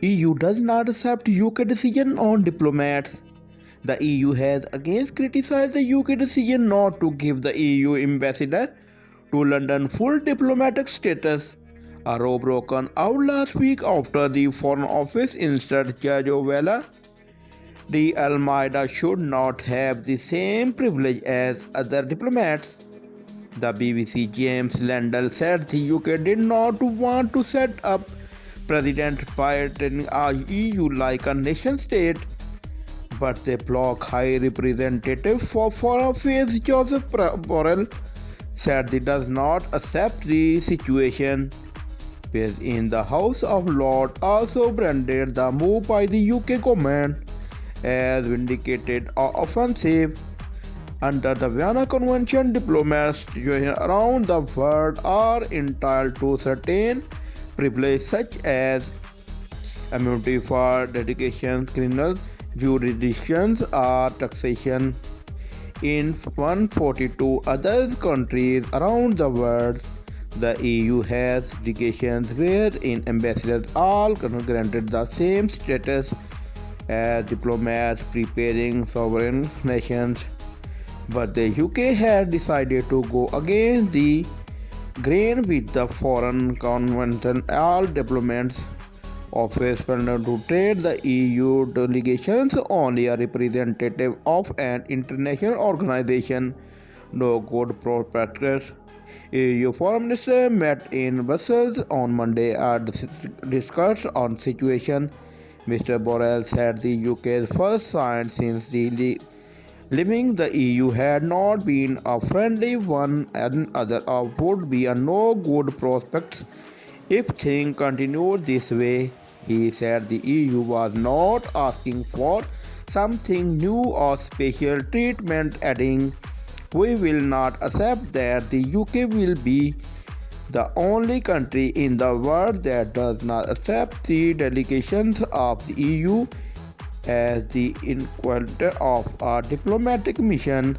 EU does not accept UK decision on diplomats. The EU has again criticized the UK decision not to give the EU ambassador to London full diplomatic status. A row broken out last week after the Foreign Office instructed Giorgio Vella the Almeida should not have the same privilege as other diplomats. The BBC James Landell said the UK did not want to set up President Biden a EU like a nation state, but the bloc High Representative for Foreign Affairs Joseph Borrell said he does not accept the situation. Peers in the House of Lords also branded the move by the UK government as vindicated or offensive. Under the Vienna Convention, diplomats around the world are entitled to certain privileges such as immunity for dedication, criminal jurisdictions, or taxation. In 142 other countries around the world, the EU has delegations wherein ambassadors are granted the same status as diplomats preparing sovereign nations. But the UK had decided to go against the grain with the Foreign Convention. All diplomats office funded to trade the EU delegations only a representative of an international organization. No good prospectus. EU Foreign Minister met in Brussels on Monday and discussed on situation. Mr. Borrell said the UK's first sign since the leaving the EU had not been a friendly one and other would be a no good prospects if things continued this way. He said the EU was not asking for something new or special treatment, adding, "We will not accept that the UK will be the only country in the world that does not accept the delegations of the EU as the equivalent of a diplomatic mission."